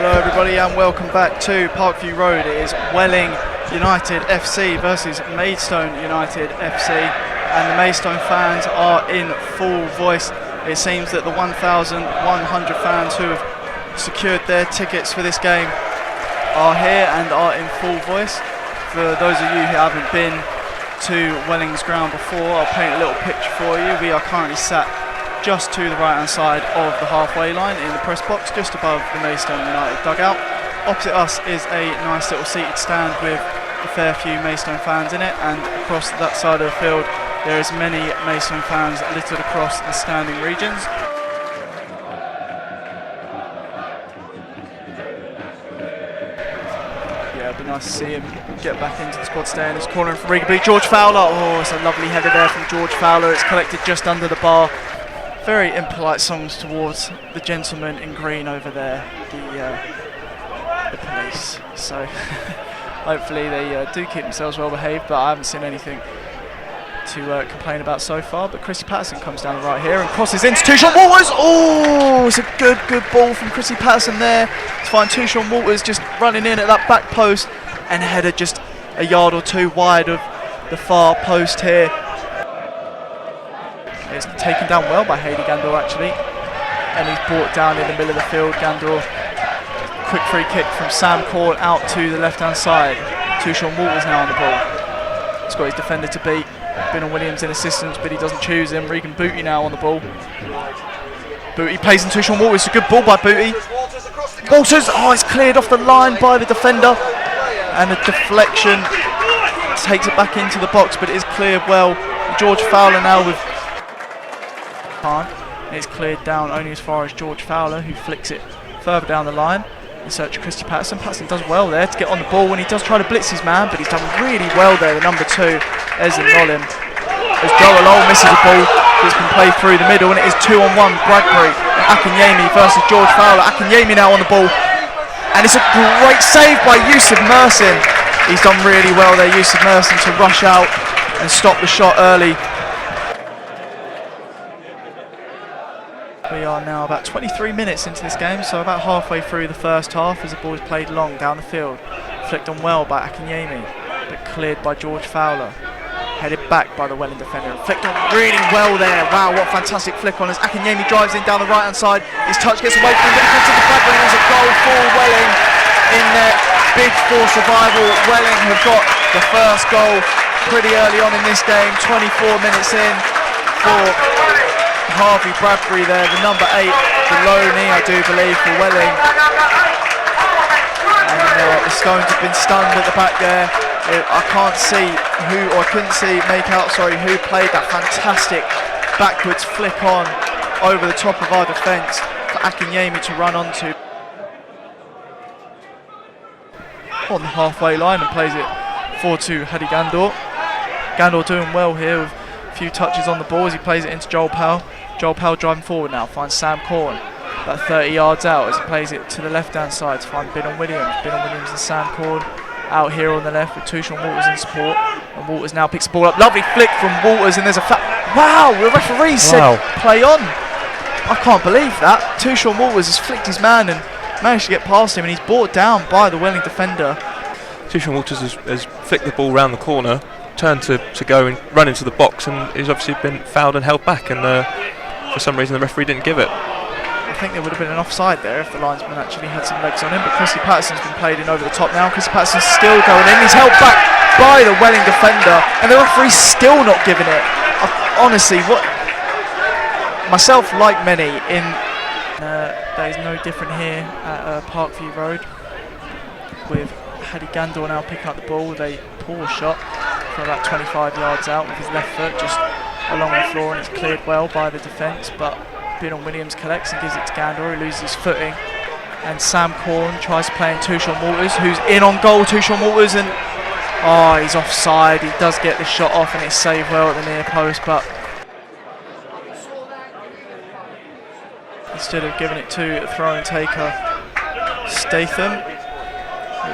Hello everybody and welcome back to Parkview Road. It is Welling United FC versus Maidstone United FC, and the Maidstone fans are in full voice. It seems that the 1,100 fans who have secured their tickets for this game are here and are in full voice. For those of you who haven't been to Welling's ground before, I'll paint a little picture for you. We are currently sat just to the right hand side of the halfway line in the press box, just above the Maidstone United dugout. Opposite us is a nice little seated stand with a fair few Maidstone fans in it, and across that side of the field there is many Maidstone fans littered across the standing regions. Yeah, it'd be nice to see him get back into the squad, stay in his corner from Regan. George Fowler, oh, it's a lovely header there from George Fowler. It's collected just under the bar. Very impolite songs towards the gentleman in green over there, the police. So hopefully they do keep themselves well behaved, but I haven't seen anything to complain about so far. But Chrissy Patterson comes down the right here and crosses into Tushon Walters. Oh, it's a good ball from Chrissy Patterson there to find Tushon Walters just running in at that back post, and a header just a yard or two wide of the far post here. It's taken down well by Hayley Gandor actually, and he's brought down in the middle of the field. Gandor, quick free kick from Sam Corn out to the left hand side. Tushon Walters now on the ball. He's got his defender to beat. Binon Williams in assistance, but he doesn't choose him. Regan Booty now on the ball. Booty plays in Tushon Walters. It's a good ball by Booty. Walters, oh, it's cleared off the line by the defender, and a deflection takes it back into the box, but it is cleared well. George Fowler now with it's cleared down only as far as George Fowler, who flicks it further down the line in search of Christy Patterson. Patterson does well there to get on the ball when he does try to blitz his man, but he's done really well there, the number 2, Ezra Nolim. As Joel Owl misses a ball that's been played through the middle, and it is 2-on-1 Bradbury and Akinyemi versus George Fowler. Akinyemi now on the ball, and it's a great save by Yusuf Mersin. He's done really well there, Yusuf Mersin, to rush out and stop the shot early. We are now about 23 minutes into this game, so about halfway through the first half, as the ball is played long down the field. Flicked on well by Akinyemi, but cleared by George Fowler. Headed back by the Welling defender and flicked on really well there. Wow, what a fantastic flick on as Akinyemi drives in down the right hand side. His touch gets away from him, but he comes to the Bradbury, and there's a goal for Welling in their bid for survival. Welling have got the first goal pretty early on in this game, 24 minutes in, for Harvey Bradbury there, the number 8, the loanee I do believe for Welling. And the Stones have been stunned at the back there. I can't see who, or I couldn't see, who played that fantastic backwards flick on over the top of our defence for Akinyemi to run onto. On the halfway line and plays it forward to Hadi Gandor. Gandor doing well here with a few touches on the ball as he plays it into Joel Powell. Joel Powell driving forward now, finds Sam Corn about 30 yards out as he plays it to the left hand side to find Binon Williams. Binon Williams and Sam Corn out here on the left with Tushon Walters in support, and Walters now picks the ball up. Lovely flick from Walters, and there's a wow, the referee said play on. I can't believe that. Tushon Walters has flicked his man and managed to get past him, and he's brought down by the Welling defender. Tushon Walters has flicked the ball round the corner, turned to go and run into the box, and he's obviously been fouled and held back, and for some reason the referee didn't give it. I think there would have been an offside there if the linesman actually had some legs on him, but Chrissy Patterson's been played in over the top now. Chrissy Patterson's still going in, he's held back by the Welling defender, and the referee's still not giving it. Honestly, myself, like many, there is no different here at Parkview Road, with Hadi Gandor now picking up the ball with a poor shot from about 25 yards out with his left foot just along the floor, and it's cleared well by the defence, but Binon Williams collects and gives it to Gandor, who loses his footing, and Sam Corn tries to play in Tushon Walters, who's in on goal. Tushon Walters, and he's offside. He does get the shot off and it's saved well at the near post, but instead of giving it to the throw and taker Statham,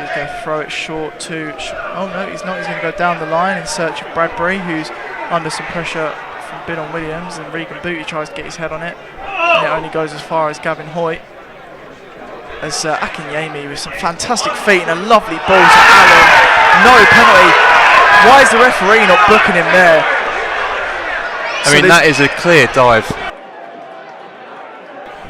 he's going to throw it short to oh no, he's not. He's going to go down the line in search of Bradbury, who's under some pressure from Binon Williams, and Regan Booty tries to get his head on it, and it only goes as far as Gavin Hoyt. as Akinyemi with some fantastic feet and a lovely ball to Allen. No penalty. Why is the referee not booking him there? I mean, that is a clear dive.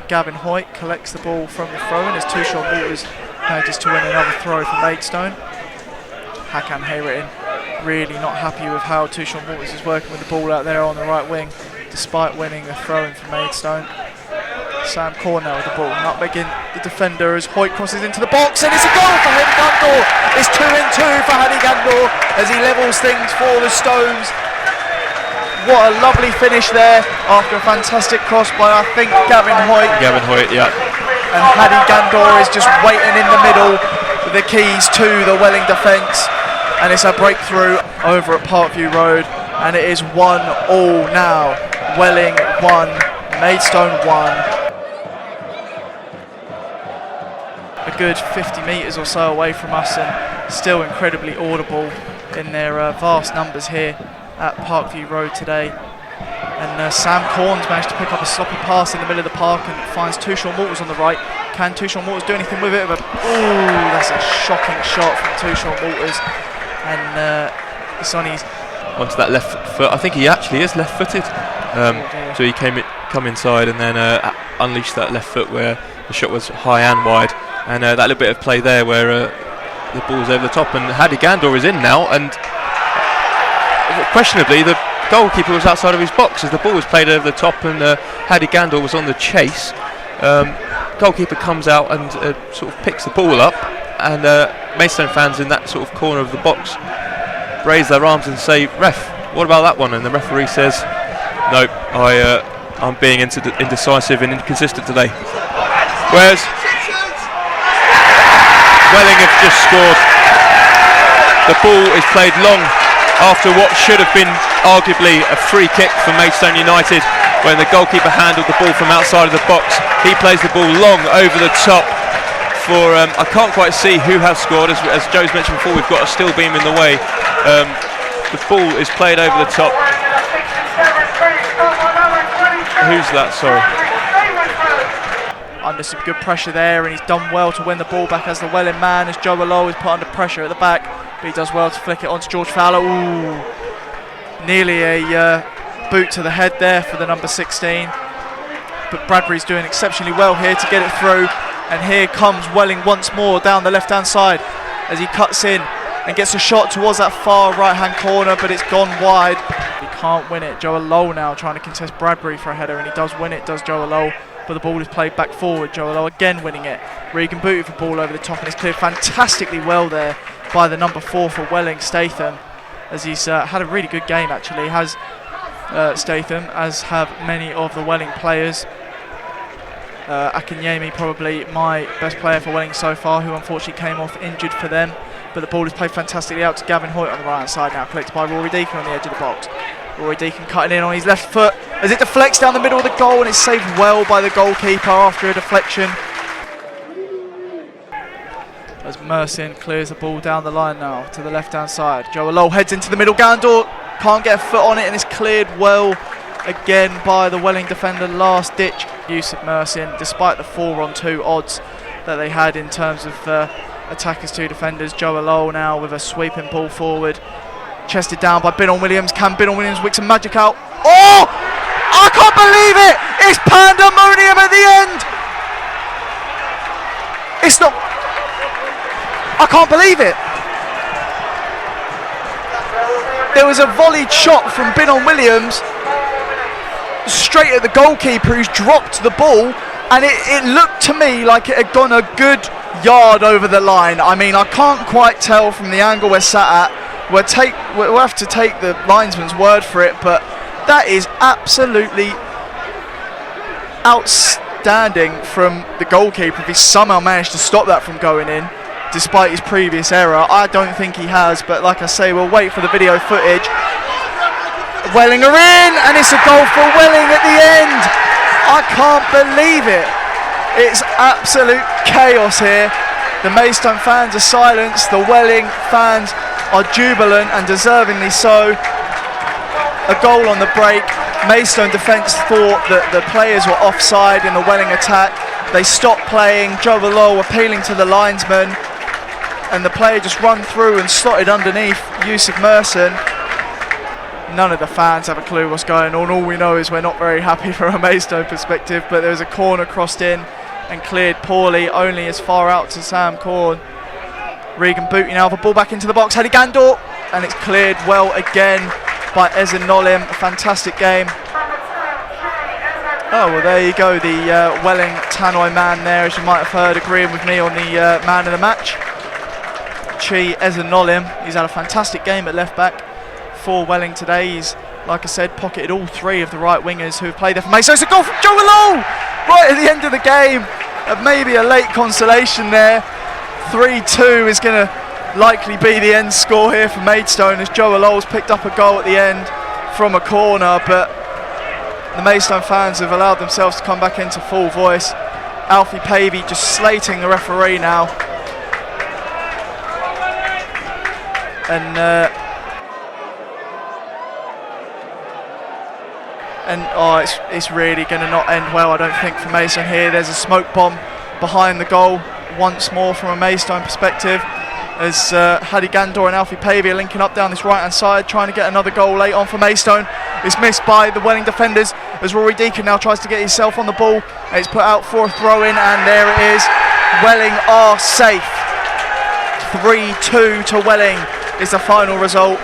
Gavin Hoyt collects the ball from the throw-in as Tushon Walters manages to win another throw for Maidstone. Hakan Hayretin really not happy with how Tushon Walters is working with the ball out there on the right wing, despite winning a throw-in for Maidstone. Sam Cornell with the ball, nutmegging the defender as Hoyt crosses into the box, and it's a goal for Hadi Gandor. It's 2-2 for Hadi Gandor as he levels things for the Stones. What a lovely finish there after a fantastic cross by, I think, Gavin Hoyt. Gavin Hoyt, yeah. And Hadi Gandor is just waiting in the middle with the keys to the Welling defence. And it's a breakthrough over at Parkview Road. And it is 1-1 now. Welling 1, Maidstone 1. A good 50 metres or so away from us, and still incredibly audible in their vast numbers here at Parkview Road today. And Sam Corns managed to pick up a sloppy pass in the middle of the park and finds Tushon Walters on the right. Can Tushon Walters do anything with it? Ooh, that's a shocking shot from Tushon Walters. And it's on his... Onto that left foot. I think he actually is left-footed. So he come inside and then unleashed that left foot where the shot was high and wide. And that little bit of play there where the ball's over the top, and Hadi Gandor is in now, and questionably the goalkeeper was outside of his box as the ball was played over the top, and Hadi Gandor was on the chase. Goalkeeper comes out and sort of picks the ball up, and Maidstone fans in that sort of corner of the box raise their arms and say, "Ref, what about that one?" And the referee says, "No, I'm being indecisive and inconsistent today." Whereas Welling have just scored. The ball is played long after what should have been arguably a free kick for Maidstone United when the goalkeeper handled the ball from outside of the box. He plays the ball long over the top for, I can't quite see who has scored, as Joe's mentioned before, we've got a steel beam in the way. The ball is played over the top. Who's that, sorry? Under some good pressure there, and he's done well to win the ball back as the Welling man, as Joe Alow is put under pressure at the back, but he does well to flick it onto George Fowler. Ooh, nearly a boot to the head there for the number 16, but Bradbury's doing exceptionally well here to get it through, and here comes Welling once more down the left hand side as he cuts in and gets a shot towards that far right hand corner, but it's gone wide. He can't win it. Joe Alow now trying to contest Bradbury for a header, and he does win it, does Joe Alow. But the ball is played back forward. Joe Alow again winning it. Regan booted the ball over the top, and it's cleared fantastically well there by the number 4 for Welling, Statham, as he's had a really good game actually. Has Statham, as have many of the Welling players. Akinyemi probably my best player for Welling so far, who unfortunately came off injured for them. But the ball is played fantastically out to Gavin Hoyt on the right hand side now, collected by Rory Deacon on the edge of the box. Rory Deacon cutting in on his left foot as it deflects down the middle of the goal, and it's saved well by the goalkeeper after a deflection. As Mersin clears the ball down the line now to the left hand side. Joe Alow heads into the middle. Gandor can't get a foot on it, and it's cleared well again by the Welling defender. Last ditch use of Mersin, despite the 4-on-2 odds that they had in terms of attackers to defenders. Joe Alow now with a sweeping ball forward. Chested down by Binon Williams. Can Binon Williams whip some magic out? Oh! I can't believe it! It's pandemonium at the end! It's not... I can't believe it! There was a volleyed shot from Binon Williams straight at the goalkeeper, who's dropped the ball, and it looked to me like it had gone a good yard over the line. I mean, I can't quite tell from the angle we're sat at. We'll have to take the linesman's word for it, but that is absolutely outstanding from the goalkeeper. If he somehow managed to stop that from going in, despite his previous error. I don't think he has, but like I say, we'll wait for the video footage. Welling are in, and it's a goal for Welling at the end. I can't believe it. It's absolute chaos here. The Maidstone fans are silenced. The Welling fans are jubilant, and deservingly so. A goal on the break. Maidstone defence thought that the players were offside in the Welling attack, They stopped playing. Joe Low appealing to the linesman, and the player just run through and slotted underneath Yusuf Merson. None of the fans have a clue what's going on. All we know is we're not very happy from a Maidstone perspective, but there was a corner crossed in and cleared poorly, only as far out to Sam Corn. Regan Booty now, the ball back into the box, Hedy Gandor, and it's cleared well again by Ezen Nolim. A fantastic game. Oh, well, there you go, the Welling Tannoy man there, as you might have heard, agreeing with me on the man of the match. Chi Ezen Nolim, he's had a fantastic game at left back for Welling today. He's, like I said, pocketed all three of the right wingers who have played there for Maidstone. So it's a goal from Joe Low right at the end of the game. Maybe a late consolation there. 3-2 is going to likely be the end score here for Maidstone, as Joe Low's picked up a goal at the end from a corner, but the Maidstone fans have allowed themselves to come back into full voice. Alfie Pavey just slating the referee now. And it's really going to not end well, I don't think, for Maidstone here. There's a smoke bomb behind the goal once more from a Maidstone perspective, as Hedy Gandor and Alfie Pavey are linking up down this right hand side, trying to get another goal late on for Maidstone. It's missed by the Welling defenders, as Rory Deacon now tries to get himself on the ball, and it's put out for a throw in, and there it is. Welling are safe. 3-2 to Welling is the final result.